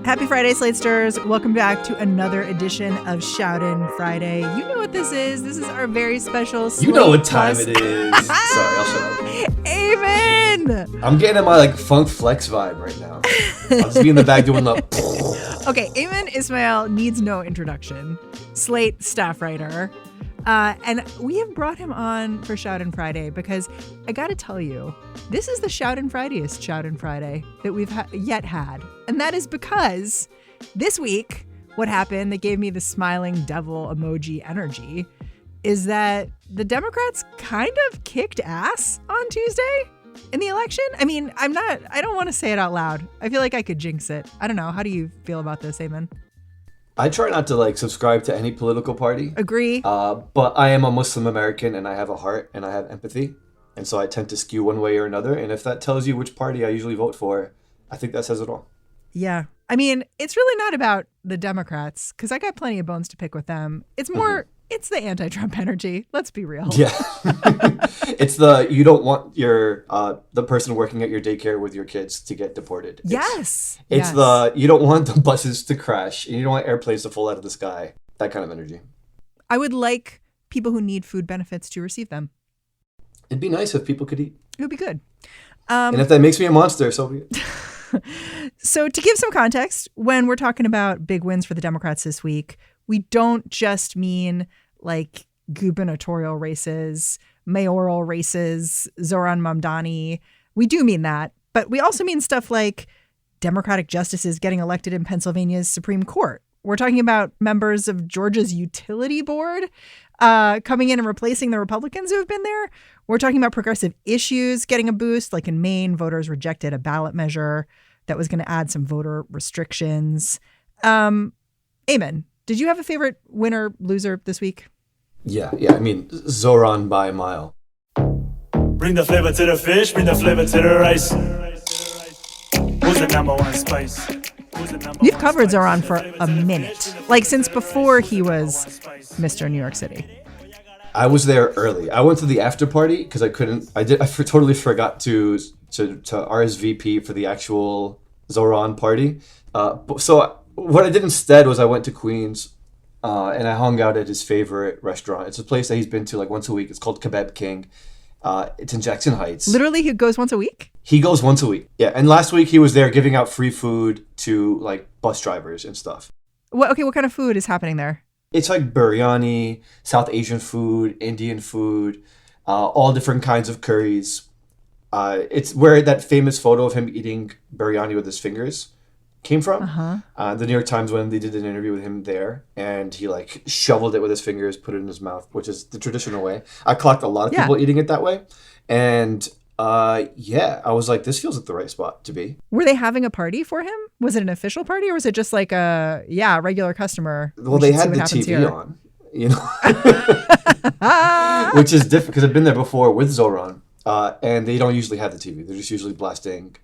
Happy Friday, Slatesters. Welcome back to another edition of SchadenFriday. You know what this is. This is our very special Slate You know what time Plus. it is. Sorry, I'll shut up. Amen. I'm getting in my Funk Flex vibe right now. I'll just be in the back doing the... Okay, Ayman Ismail needs no introduction. Slate staff writer. And we have brought him on for SchadenFriday because I got to tell you, this is the SchadenFridayest SchadenFriday that we've yet had. And that is because this week, what happened that gave me the smiling devil emoji energy is that the Democrats kind of kicked ass on Tuesday in the election. I mean, I don't want to say it out loud. I feel like I could jinx it. I don't know. How do you feel about this, Ayman? I try not to subscribe to any political party. Agree. But I am a Muslim American and I have a heart and I have empathy. And so I tend to skew one way or another. And if that tells you which party I usually vote for, I think that says it all. Yeah. I mean, it's really not about the Democrats because I got plenty of bones to pick with them. It's more, it's the anti-Trump energy. Let's be real. Yeah. It's you don't want the person working at your daycare with your kids to get deported. Yes. It's you don't want the buses to crash and you don't want airplanes to fall out of the sky. That kind of energy. I would like people who need food benefits to receive them. It'd be nice if people could eat. It would be good. And if that makes me a monster, so be it. So to give some context, when we're talking about big wins for the Democrats this week, we don't just mean gubernatorial races, mayoral races, Zohran Mamdani. We do mean that, but we also mean stuff like Democratic justices getting elected in Pennsylvania's Supreme Court. We're talking about members of Georgia's utility board coming in and replacing the Republicans who have been there. We're talking about progressive issues getting a boost, like in Maine, voters rejected a ballot measure that was going to add some voter restrictions. Ayman, did you have a favorite winner, loser this week? Yeah. I mean, Zohran by a mile. Bring the flavor to the fish, bring the flavor to the rice. Who's the number one spice? You've covered Zohran for a minute, since before he was Mr. New York City. I was there early. I went to the after party because I totally forgot to RSVP for the actual Zohran party. So what I did instead was I went to Queens and I hung out at his favorite restaurant. It's a place that he's been to once a week. It's called Kebab King. It's in Jackson Heights. Literally, he goes once a week? He goes once a week. Yeah. And last week he was there giving out free food to bus drivers and stuff. What kind of food is happening there? It's biryani, South Asian food, Indian food, all different kinds of curries. It's where that famous photo of him eating biryani with his fingers came from. The New York Times, when they did an interview with him there, and he shoveled it with his fingers, put it in his mouth, which is the traditional way. I clocked a lot of people eating it that way. And I was like, this feels like the right spot to be. Were they having a party for him? Was it an official party or was it just a regular customer? Well, they had the TV on, which is different because I've been there before with Zohran, and they don't usually have the TV. They're just usually blasting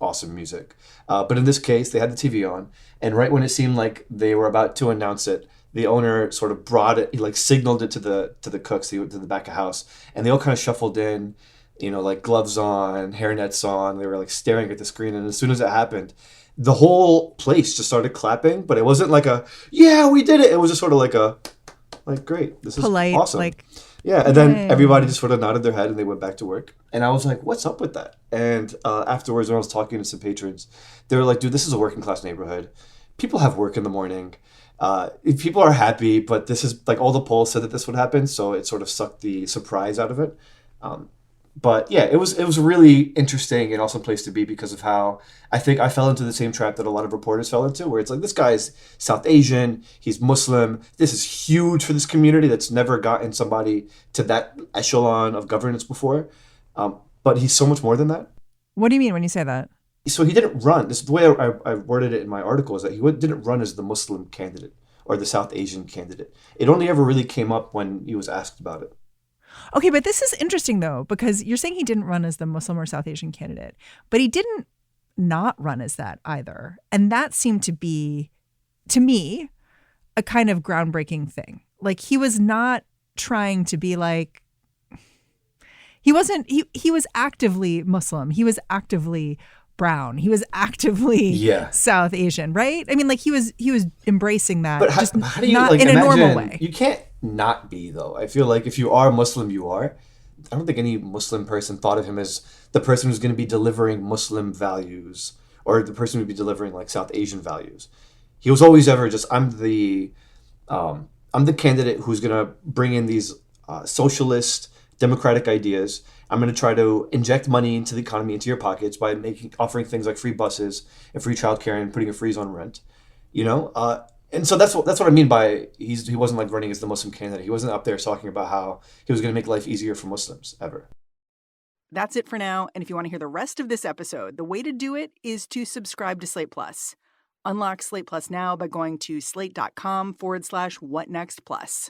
awesome music. But in this case, they had the TV on, and right when it seemed like they were about to announce it, the owner sort of brought it, he signaled it to the cooks, to the back of house, and they all kind of shuffled in, gloves on, hairnets on. They were staring at the screen, and as soon as it happened, the whole place just started clapping. But it wasn't yeah, we did it. It was just sort of great, this is polite, awesome. Yeah, and then everybody just sort of nodded their head and they went back to work. And I was like, what's up with that? And afterwards, when I was talking to some patrons, they were like, dude, this is a working class neighborhood. People have work in the morning. People are happy, but this is all the polls said that this would happen. So it sort of sucked the surprise out of it. But yeah, it was a really interesting and awesome place to be because of how I think I fell into the same trap that a lot of reporters fell into, where it's this guy's South Asian, he's Muslim. This is huge for this community that's never gotten somebody to that echelon of governance before. But he's so much more than that. What do you mean when you say that? So he didn't run. This is the way I worded it in my article, is that he didn't run as the Muslim candidate or the South Asian candidate. It only ever really came up when he was asked about it. Okay, but this is interesting, though, because you're saying he didn't run as the Muslim or South Asian candidate, but he didn't not run as that either. And that seemed to be, to me, a kind of groundbreaking thing. He was not trying to be he was actively Muslim. He was actively brown. He was actively South Asian, right? I mean, like he was embracing that, but just how do you, not like, in a imagine, normal way. You can't not be, though. I feel like if you are Muslim, you are. I don't think any Muslim person thought of him as the person who's going to be delivering Muslim values or the person who'd be delivering like South Asian values. He was always ever just, I'm the candidate who's going to bring in these socialist, democratic ideas. I'm going to try to inject money into the economy, into your pockets by offering things like free buses and free childcare and putting a freeze on rent, you know? And so that's what I mean by he wasn't like running as the Muslim candidate. He wasn't up there talking about how he was going to make life easier for Muslims ever. That's it for now. And if you want to hear the rest of this episode, the way to do it is to subscribe to Slate Plus. Unlock Slate Plus now by going to slate.com/whatnextplus.